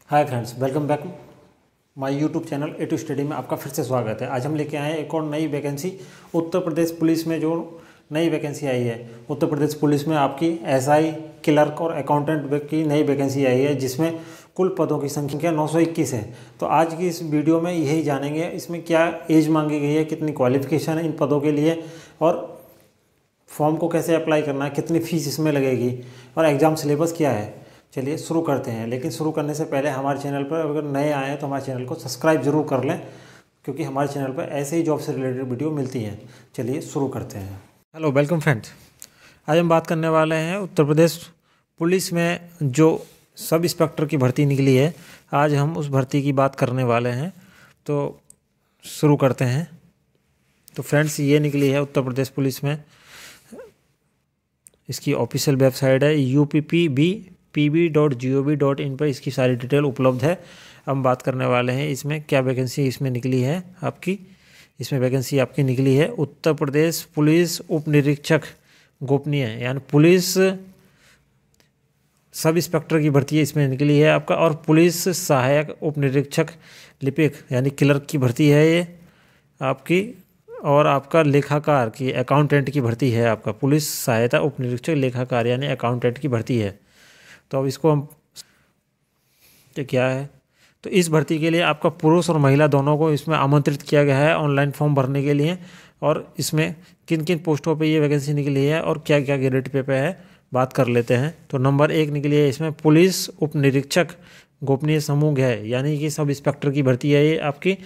Hi friends, welcome back my YouTube channel A two study में आपका फिर से स्वागत है। आज हम लेके आए हैं एक और नई वैकेंसी। उत्तर प्रदेश पुलिस में जो नई वैकेंसी आई है, उत्तर प्रदेश पुलिस में आपकी एसआई, क्लर्क और अकाउंटेंट की नई वैकेंसी आई है, जिसमें कुल पदों की संख्या 921 है। तो आज की इस वीडियो में यही जानेंगे इसमें क्या एज मांगी गई है, कितनी क्वालिफिकेशन है इन पदों के लिए, और फॉर्म को कैसे अप्लाई करना है, कितनी फ़ीस इसमें लगेगी और एग्ज़ाम सिलेबस क्या है। चलिए शुरू करते हैं। लेकिन शुरू करने से पहले हमारे चैनल पर अगर नए आए हैं तो हमारे चैनल को सब्सक्राइब जरूर कर लें, क्योंकि हमारे चैनल पर ऐसे ही जॉब से रिलेटेड वीडियो मिलती हैं। चलिए शुरू करते हैं। Hello, welcome friends. आज हम बात करने वाले हैं उत्तर प्रदेश पुलिस में जो सब इंस्पेक्टर की भर्ती निकली है। आज हम उस भर्ती की बात करने वाले हैं, तो शुरू करते हैं। तो फ्रेंड्स, ये निकली है उत्तर प्रदेश पुलिस में, इसकी ऑफिशियल वेबसाइट है uppb.gov.in पर इसकी सारी डिटेल उपलब्ध है। हम बात करने वाले हैं इसमें क्या वैकेंसी इसमें निकली है आपकी। इसमें वैकेंसी आपकी निकली है उत्तर प्रदेश पुलिस उप निरीक्षक गोपनीय, यानी पुलिस सब इंस्पेक्टर की भर्ती इसमें निकली है आपका, और पुलिस सहायक उप निरीक्षक लिपिक यानी क्लर्क की भर्ती है ये आपकी, और आपका लेखाकार की अकाउंटेंट की भर्ती है आपका। पुलिस सहायता उप निरीक्षक लेखाकार यानी अकाउंटेंट की भर्ती है। तो अब इसको हम क्या है, तो इस भर्ती के लिए आपका पुरुष और महिला दोनों को इसमें आमंत्रित किया गया है ऑनलाइन फॉर्म भरने के लिए। और इसमें किन किन पोस्टों पे ये वैकेंसी निकली है और क्या क्या ग्रेड पे है बात कर लेते हैं। तो नंबर 1 निकली है इसमें पुलिस उप निरीक्षक गोपनीय समूह है, यानी कि सब इंस्पेक्टर की भर्ती है ये आपकी।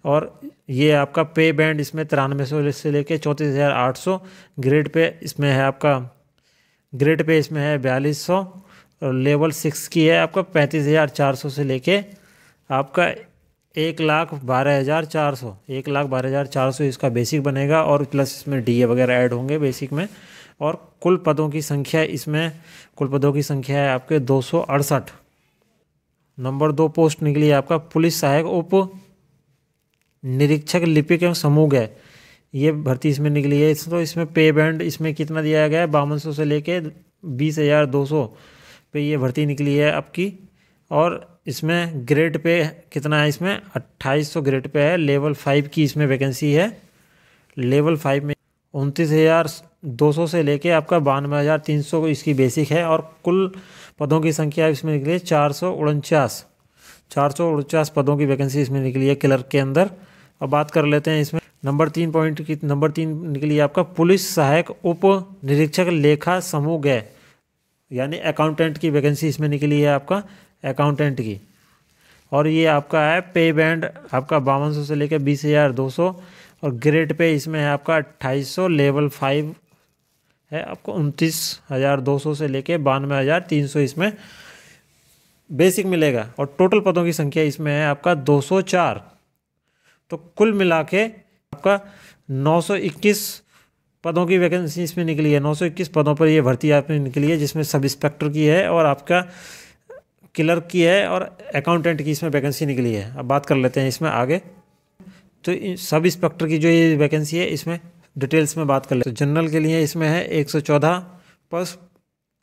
और ये आपका पे बैंड इसमें 9300 से लेके 34,800, ग्रेड पे इसमें है आपका, ग्रेड पे इसमें है 4200, और लेवल 6 की है आपका 35,400 से लेके आपका 1,12,400, 1,12,400 इसका बेसिक बनेगा, और प्लस इसमें डीए वगैरह ऐड होंगे बेसिक में। और कुल पदों की संख्या इसमें, कुल पदों की संख्या है आपके 268। नंबर 2 पोस्ट निकली है आपका पुलिस सहायक उप निरीक्षक लिपिक एवं समूह है, ये भर्ती इसमें निकली है। तो इसमें पे बैंड इसमें कितना दिया गया है, 5200 से लेके 20,200 पे ये भर्ती निकली है आपकी। और इसमें ग्रेड पे कितना है, इसमें 2800 ग्रेड पे है। लेवल 5 की इसमें वैकेंसी है। लेवल 5 में 29,200 से लेके आपका 92,300 इसकी बेसिक है। और कुल पदों की संख्या इसमें निकली है 449 पदों की वैकेंसी इसमें निकली है क्लर्क के अंदर। अब बात कर लेते हैं इसमें नंबर 3 पॉइंट की। नंबर 3 निकली है आपका पुलिस सहायक उप निरीक्षक लेखा समूह है, यानी अकाउंटेंट की वैकेंसी इसमें निकली है आपका, अकाउंटेंट की। और ये आपका है पे बैंड आपका 5200 से लेकर 20,200, और ग्रेड पे इसमें है आपका 2800। लेवल 5 है आपको 29,200 से लेके 92,300 इसमें बेसिक मिलेगा। और टोटल पदों की संख्या इसमें है आपका 204। तो कुल मिला के आपका 921 पदों की वैकेंसी इसमें निकली है। 921 पदों पर ये भर्ती आपने निकली है, जिसमें सब इंस्पेक्टर की है और आपका क्लर्क की है और अकाउंटेंट की इसमें वैकेंसी निकली है। अब बात कर लेते हैं इसमें आगे। तो सब इंस्पेक्टर की जो ये वैकेंसी है इसमें डिटेल्स में बात कर लेते हैं। तो जनरल के लिए इसमें है 114 पोस्ट,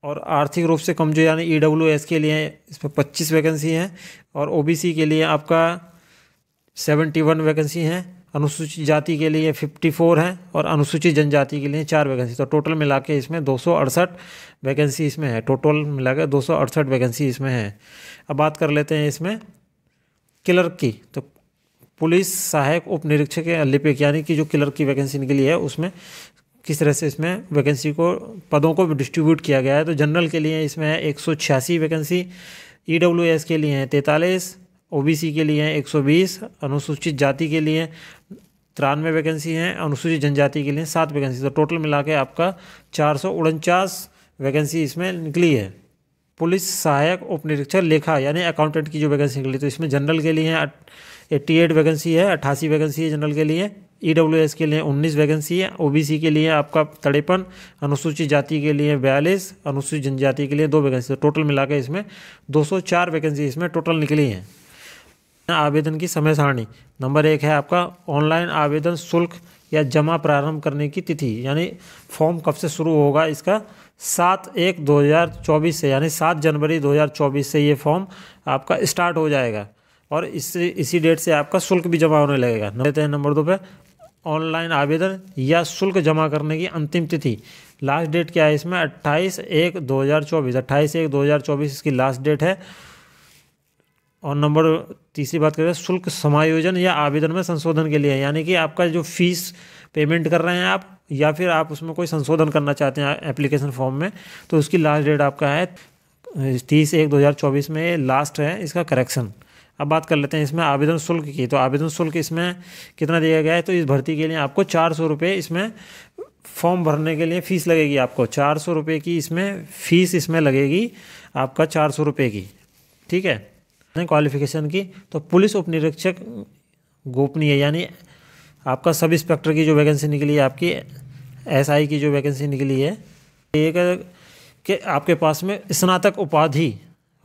और आर्थिक रूप से कमजोर यानी EWS के लिए इसमें 25 वैकेंसी हैं, और OBC के लिए आपका 71 वैकेंसी हैं, अनुसूचित जाति के लिए 54 हैं, और अनुसूचित जनजाति के लिए 4 वैकेंसी। तो टोटल मिला के इसमें 268 वैकेंसी इसमें है। टोटल मिला के 268 वैकेंसी इसमें है। अब बात कर लेते हैं इसमें क्लर्क की। तो पुलिस सहायक उप निरीक्षक लिपिक यानी कि जो क्लर्क की वैकेंसी निकली है उसमें किस तरह से इसमें वैकेंसी को, पदों को डिस्ट्रीब्यूट किया गया है। तो जनरल के लिए इसमें है 186 वैकेंसी, EWS के लिए हैं 43, OBC के लिए हैं 120, अनुसूचित जाति के लिए 93 वैकेंसी हैं, अनुसूचित जनजाति के लिए 7 वैकेंसी। तो टोटल मिला के आपका 449 वैकेंसी इसमें निकली है। पुलिस सहायक उप निरीक्षक लेखा यानी अकाउंटेंट की जो वैकेंसी निकली, तो इसमें जनरल के लिए 88 वैकेंसी है, 88 वैकेंसी है जनरल के लिए। EWS के लिए 19 वैकेंसी है, OBC के लिए आपका 53, अनुसूचित जाति के लिए 42, अनुसूचित जनजाति के लिए 2 वैकेंसी। तो टोटल मिला के इसमें 204 वैकेंसी इसमें टोटल निकली हैं। आवेदन की समय सारणी। नंबर 1 है आपका ऑनलाइन आवेदन शुल्क या जमा प्रारंभ करने की तिथि, यानी फॉर्म कब से शुरू होगा इसका 7/1/2024 से, यानी 7 जनवरी 2024 से ये फॉर्म आपका स्टार्ट हो जाएगा और इसी डेट से आपका शुल्क भी जमा होने लगेगा। लेते हैं नंबर 2 पे, ऑनलाइन आवेदन या शुल्क जमा करने की अंतिम तिथि। लास्ट डेट क्या है इसमें 28/1/2024, 28/1/2024 इसकी लास्ट डेट है। और नंबर तीसरी बात करें शुल्क समायोजन या आवेदन में संशोधन के लिए, यानी कि आपका जो फीस पेमेंट कर रहे हैं आप या फिर आप उसमें कोई संशोधन करना चाहते हैं एप्लीकेशन फॉर्म में, तो उसकी लास्ट डेट आपका है 30/1/2024 में लास्ट है इसका करेक्शन। अब बात कर लेते हैं इसमें आवेदन शुल्क की। तो आवेदन शुल्क इसमें कितना दिया गया है, तो इस भर्ती के लिए आपको 400 रुपये इसमें फॉर्म भरने के लिए फ़ीस लगेगी। आपको 400 रुपये की इसमें फ़ीस इसमें लगेगी आपका 400 रुपये की, ठीक है। क्वालिफिकेशन की, तो पुलिस उप निरीक्षक गोपनीय, यानी आपका सब इंस्पेक्टर की जो वैकेंसी निकली है, आपकी SI की जो वैकेंसी निकली है, एक कि आपके पास में स्नातक उपाधि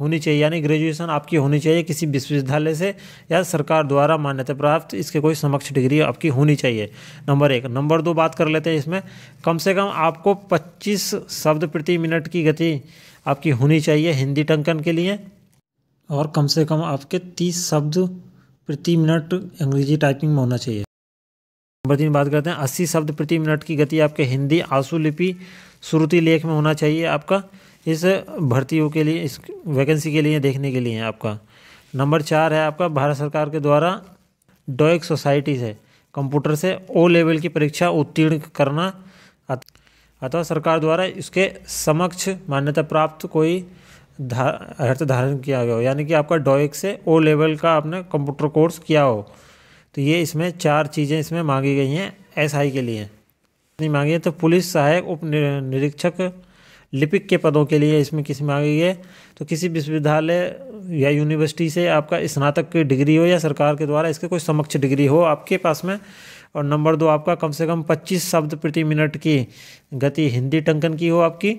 होनी चाहिए, यानी ग्रेजुएशन आपकी होनी चाहिए किसी विश्वविद्यालय से या सरकार द्वारा मान्यता प्राप्त इसके कोई समकक्ष डिग्री आपकी होनी चाहिए, नंबर 1। नंबर 2 बात कर लेते हैं इसमें, कम से कम आपको 25 शब्द प्रति मिनट की गति आपकी होनी चाहिए हिंदी टंकन के लिए, और कम से कम आपके 30 शब्द प्रति मिनट अंग्रेजी टाइपिंग में होना चाहिए। नंबर 3 बात करते हैं 80 शब्द प्रति मिनट की गति आपके हिंदी आशुलिपि श्रुति लेख में होना चाहिए आपका, इस भर्तियों के लिए, इस वैकेंसी के लिए देखने के लिए है आपका। नंबर 4 है आपका भारत सरकार के द्वारा डोइक सोसाइटी से कंप्यूटर से O लेवल की परीक्षा उत्तीर्ण करना अथवा सरकार द्वारा इसके समक्ष मान्यता प्राप्त कोई अर्थ धारण किया गया हो, यानी कि आपका डोइक से O लेवल का आपने कंप्यूटर कोर्स किया हो। तो ये इसमें 4 चीज़ें इसमें मांगी गई हैं SI के लिए। नहीं मांगी है तो पुलिस सहायक उप निरीक्षक लिपिक के पदों के लिए इसमें किसी मांगी है, तो किसी विश्वविद्यालय या यूनिवर्सिटी से आपका स्नातक की डिग्री हो या सरकार के द्वारा इसके कोई समकक्ष डिग्री हो आपके पास में। और नंबर 2 आपका कम से कम 25 शब्द प्रति मिनट की गति हिंदी टंकन की हो आपकी,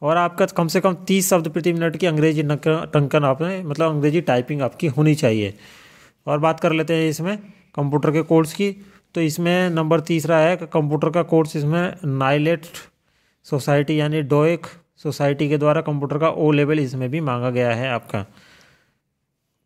और आपका कम से कम 30 शब्द प्रति मिनट की अंग्रेजी टंकन आपने मतलब अंग्रेजी टाइपिंग आपकी होनी चाहिए। और बात कर लेते हैं इसमें कंप्यूटर के कोर्स की, तो इसमें नंबर 3 है कंप्यूटर का कोर्स इसमें नाइलेट सोसाइटी यानी डोइक सोसाइटी के द्वारा कंप्यूटर का O लेवल इसमें भी मांगा गया है आपका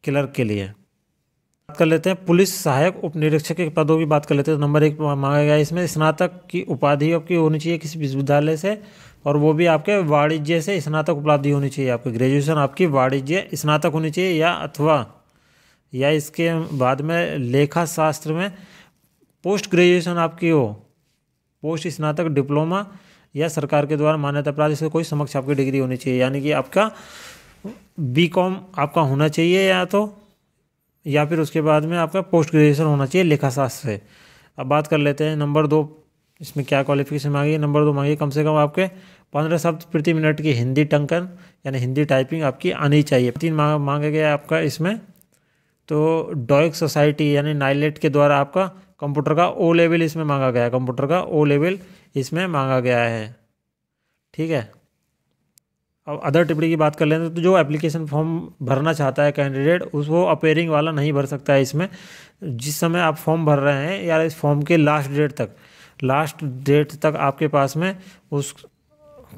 क्लर्क के लिए। बात कर लेते हैं पुलिस सहायक उप निरीक्षक के पदों की बात कर लेते हैं। तो नंबर 1 मांगा गया है इसमें स्नातक की उपाधि आपकी होनी चाहिए किसी विश्वविद्यालय से, और वो भी आपके वाणिज्य से स्नातक उपाधि होनी चाहिए, आपकी ग्रेजुएशन आपकी वाणिज्य स्नातक होनी चाहिए या इसके बाद में लेखा शास्त्र में पोस्ट ग्रेजुएशन आपकी हो, पोस्ट स्नातक डिप्लोमा या सरकार के द्वारा मान्यता प्राप्त इससे कोई समक्ष आपकी डिग्री होनी चाहिए, यानी कि आपका BCom आपका होना चाहिए या फिर उसके बाद में आपका पोस्ट ग्रेजुएशन होना चाहिए लेखा शास्त्र से। अब बात कर लेते हैं नंबर 2 इसमें क्या क्वालिफिकेशन मांगी है। नंबर 2 मांगी कम से कम आपके 15 शब्द प्रति मिनट की हिंदी टंकन यानी हिंदी टाइपिंग आपकी आनी चाहिए। 3 मांगे गए आपका इसमें, तो डोइक सोसाइटी यानी नाइलेट के द्वारा आपका कंप्यूटर का O लेवल इसमें मांगा गया है, कंप्यूटर का O लेवल इसमें मांगा गया है, ठीक है। अब अदर टिप्पणी की बात कर लेते हैं, तो जो एप्लीकेशन फॉर्म भरना चाहता है कैंडिडेट उसको अपेयरिंग वाला नहीं भर सकता है इसमें। जिस समय आप फॉर्म भर रहे हैं या इस फॉर्म के लास्ट डेट तक आपके पास में उस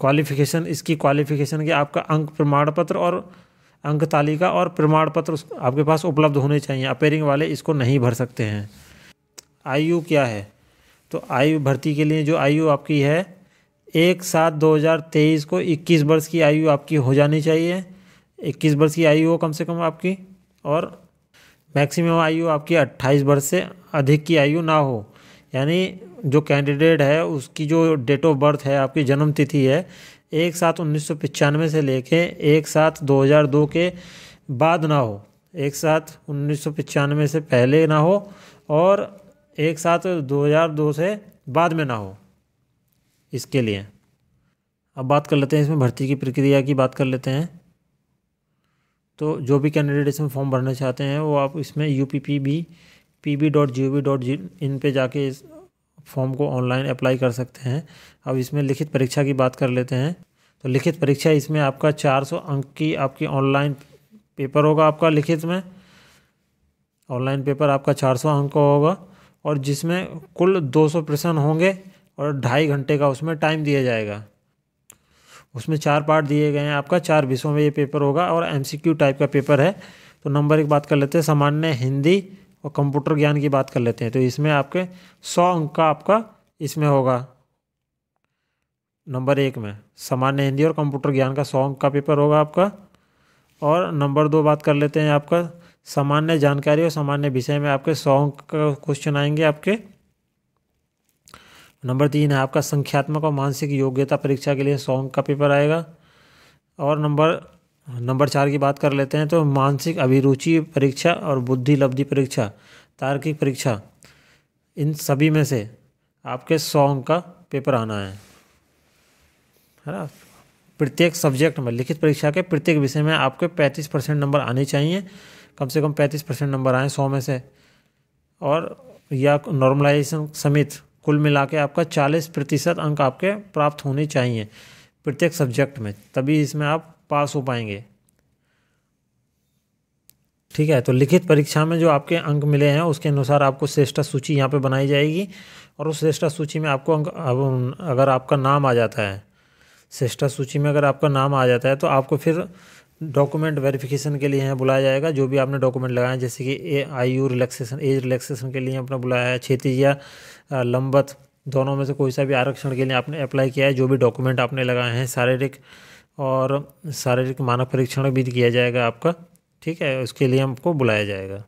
क्वालिफिकेशन इसकी क्वालिफिकेशन के आपका अंक प्रमाण पत्र और अंक तालिका और प्रमाण पत्र आपके पास उपलब्ध होने चाहिए। अपेयरिंग वाले इसको नहीं भर सकते हैं। आयु क्या है, तो आयु भर्ती के लिए जो आयु आपकी है 1/7/2023 को 21 वर्ष की आयु आपकी हो जानी चाहिए, 21 वर्ष की आयु हो कम से कम आपकी, और मैक्सिमम आयु आपकी 28 वर्ष से अधिक की आयु ना हो। यानी जो कैंडिडेट है उसकी जो डेट ऑफ बर्थ है आपकी जन्म तिथि है 1/7/1995 से लेके 1/7/2002 के बाद ना हो, 1/7/1995 से पहले ना हो और 1/7/2002 से बाद में ना हो। इसके लिए अब बात कर लेते हैं इसमें भर्ती की प्रक्रिया की बात कर लेते हैं। तो जो भी कैंडिडेट इसमें फॉर्म भरना चाहते हैं वो आप इसमें uppb.gov.in पे जाके इस फॉर्म को ऑनलाइन अप्लाई कर सकते हैं। अब इसमें लिखित परीक्षा की बात कर लेते हैं। तो लिखित परीक्षा इसमें आपका 400 अंक की आपकी ऑनलाइन पेपर होगा आपका लिखित में, ऑनलाइन पेपर आपका 400 अंक का होगा, और जिसमें कुल 200 प्रश्न होंगे और 2.5 घंटे का उसमें टाइम दिया जाएगा। उसमें 4 पार्ट दिए गए हैं, आपका 4 विषयों में ये पेपर होगा और MCQ टाइप का पेपर है। तो नंबर एक बात कर लेते हैं, सामान्य हिंदी और कंप्यूटर ज्ञान की बात कर लेते हैं। तो इसमें आपके 100 अंक का आपका इसमें होगा। नंबर एक में सामान्य हिंदी और कंप्यूटर ज्ञान का 100 अंक का पेपर होगा आपका। और नंबर 2 बात कर लेते हैं, आपका सामान्य जानकारी और सामान्य विषय में आपके 100 अंक का क्वेश्चन आएंगे आपके। नंबर 3 है आपका संख्यात्मक और मानसिक योग्यता परीक्षा के लिए 100 अंक का पेपर आएगा। और नंबर 4 की बात कर लेते हैं, तो मानसिक अभिरुचि परीक्षा और बुद्धि लब्धि परीक्षा, तार्किक परीक्षा, इन सभी में से आपके 100 अंक का पेपर आना है ना। प्रत्येक सब्जेक्ट में लिखित परीक्षा के प्रत्येक विषय में आपके 35% नंबर आने चाहिए, कम से कम 35% नंबर आए 100 में से। और या नॉर्मलाइजेशन समेत कुल मिला के आपका 40% अंक आपके प्राप्त होने चाहिए प्रत्येक सब्जेक्ट में, तभी इसमें आप पास हो पाएंगे। ठीक है, तो लिखित परीक्षा में जो आपके अंक मिले हैं उसके अनुसार आपको श्रेष्ठ सूची यहाँ पे बनाई जाएगी। और उस श्रेष्ठ सूची में आपको अंक, अगर आपका नाम आ जाता है, श्रेष्ठ सूची में अगर आपका नाम आ जाता है, तो आपको फिर डॉक्यूमेंट वेरिफिकेशन के लिए यहाँ बुलाया जाएगा। जो भी आपने डॉक्यूमेंट लगाए, जैसे कि आयु रिलैक्सेशन, एज रिलैक्सेशन के लिए आपने बुलाया है, क्षैतिज या लंबत दोनों में से कोई सा भी आरक्षण के लिए आपने अप्लाई किया है, जो भी डॉक्यूमेंट आपने लगाए हैं, शारीरिक मानक परीक्षण भी किया जाएगा आपका। ठीक है, उसके लिए हमको बुलाया जाएगा।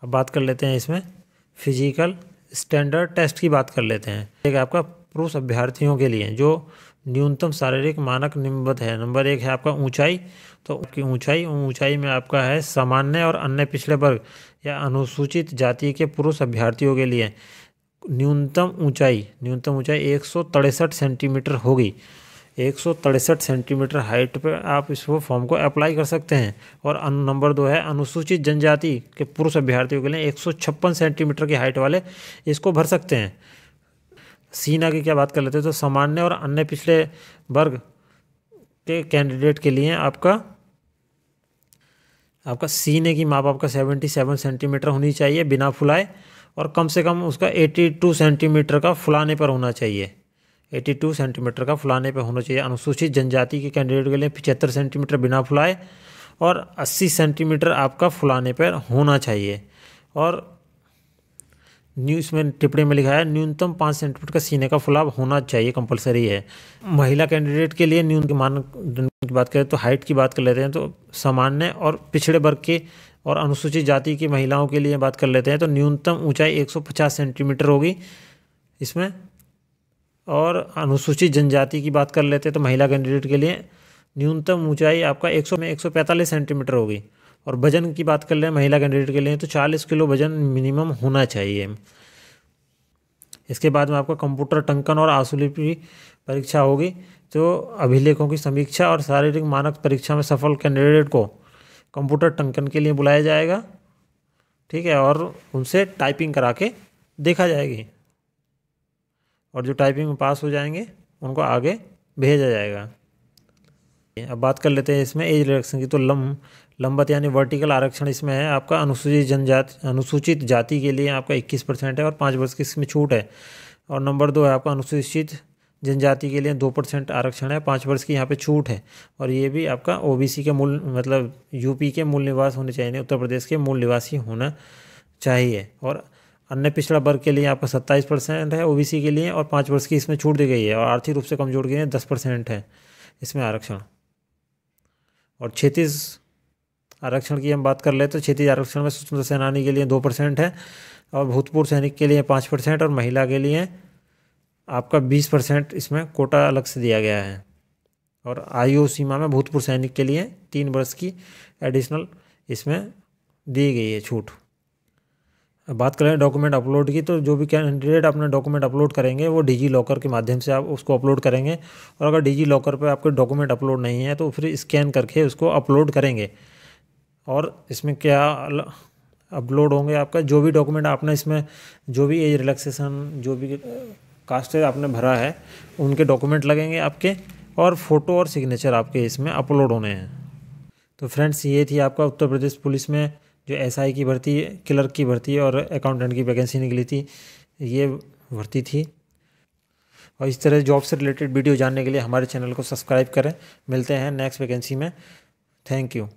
अब बात कर लेते हैं इसमें फिजिकल स्टैंडर्ड टेस्ट की बात कर लेते हैं। एक आपका पुरुष अभ्यर्थियों के लिए जो न्यूनतम शारीरिक मानक निम्नवत है। नंबर 1 है आपका ऊंचाई। तो आपकी ऊंचाई में आपका है सामान्य और अन्य पिछड़े वर्ग या अनुसूचित जाति के पुरुष अभ्यर्थियों के लिए न्यूनतम ऊंचाई 163 सेंटीमीटर होगी। 163 सेंटीमीटर हाइट पे आप इस फॉर्म को अप्लाई कर सकते हैं। और नंबर 2 है अनुसूचित जनजाति के पुरुष अभ्यर्थियों के लिए 156 सेंटीमीटर की हाइट वाले इसको भर सकते हैं। सीना की क्या बात कर लेते हैं, तो सामान्य और अन्य पिछड़े वर्ग के कैंडिडेट के लिए आपका सीने की माप आपका 77 सेंटीमीटर होनी चाहिए बिना फुलाए, और कम से कम उसका 82 सेंटीमीटर का फुलाने पर होना चाहिए। 82 सेंटीमीटर का फुलाने पर होना चाहिए। अनुसूचित जनजाति के कैंडिडेट के लिए 75 सेंटीमीटर बिना फुलाए और 80 सेंटीमीटर आपका फुलाने पर होना चाहिए। और न्यूज़ में टिप्पणी में लिखा है न्यूनतम 5 सेंटीमीटर का सीने का फुलाव होना चाहिए, कंपलसरी है। महिला कैंडिडेट के लिए न्यूनतम मानक की बात करें तो हाइट की बात कर लेते हैं, तो सामान्य और पिछड़े वर्ग के और अनुसूचित जाति की महिलाओं के लिए बात कर लेते हैं, तो न्यूनतम ऊंचाई 150 सेंटीमीटर होगी इसमें। और अनुसूचित जनजाति की बात कर लेते हैं तो महिला कैंडिडेट के लिए न्यूनतम ऊंचाई आपका 145 सेंटीमीटर होगी। और वजन की बात कर लें महिला कैंडिडेट के लिए तो 40 किलो वजन मिनिमम होना चाहिए। इसके बाद में आपका कंप्यूटर टंकन और आशुलिपि परीक्षा होगी। तो अभिलेखों की समीक्षा और शारीरिक मानक परीक्षा में सफल कैंडिडेट को कंप्यूटर टंकन के लिए बुलाया जाएगा। ठीक है, और उनसे टाइपिंग करा के देखा जाएगी, और जो टाइपिंग में पास हो जाएंगे उनको आगे भेजा जाएगा। अब बात कर लेते हैं इसमें एज रिलैक्सेशन की। तो लंबत यानी वर्टिकल आरक्षण इसमें है आपका अनुसूचित जाति के लिए आपका 21% है और 5 वर्ष की इसमें छूट है। और नंबर 2 है आपका अनुसूचित जनजाति के लिए 2% आरक्षण है, 5 वर्ष की यहाँ पे छूट है। और ये भी आपका ओबीसी के मूल मतलब यूपी के मूल निवास होने चाहिए, उत्तर प्रदेश के मूल निवासी होना चाहिए। और अन्य पिछड़ा वर्ग के लिए आपका 27% है ओबीसी के लिए, और 5 वर्ष की इसमें छूट दी गई है। और आर्थिक रूप से कमजोर के लिए 10% है इसमें आरक्षण। और क्षैतिज आरक्षण की हम बात कर ले तो क्षैतिज आरक्षण में स्वतंत्र सेनानी के लिए 2% है, और भूतपूर्व सैनिक के लिए 5%, और महिला के लिए आपका 20% इसमें कोटा अलग से दिया गया है। और आयु सीमा में भूतपूर्व सैनिक के लिए 3 वर्ष की एडिशनल इसमें दी गई है छूट। अब बात करें डॉक्यूमेंट अपलोड की, तो जो भी कैंडिडेट अपना डॉक्यूमेंट अपलोड करेंगे वो डिजी लॉकर के माध्यम से आप उसको अपलोड करेंगे। और अगर डिजी लॉकर पर आपके डॉक्यूमेंट अपलोड नहीं है तो फिर स्कैन करके उसको अपलोड करेंगे। और इसमें क्या अपलोड होंगे, आपका जो भी डॉक्यूमेंट आपने इसमें जो भी एज रिलैक्सेशन जो भी कास्ट आपने भरा है उनके डॉक्यूमेंट लगेंगे आपके, और फ़ोटो और सिग्नेचर आपके इसमें अपलोड होने हैं। तो फ्रेंड्स, ये थी आपका उत्तर प्रदेश पुलिस में जो एसआई की भर्ती, क्लर्क की भर्ती और अकाउंटेंट की वैकेंसी निकली थी, ये भर्ती थी। और इस तरह जॉब से रिलेटेड वीडियो जानने के लिए हमारे चैनल को सब्सक्राइब करें। मिलते हैं नेक्स्ट वैकेंसी में। Thank you.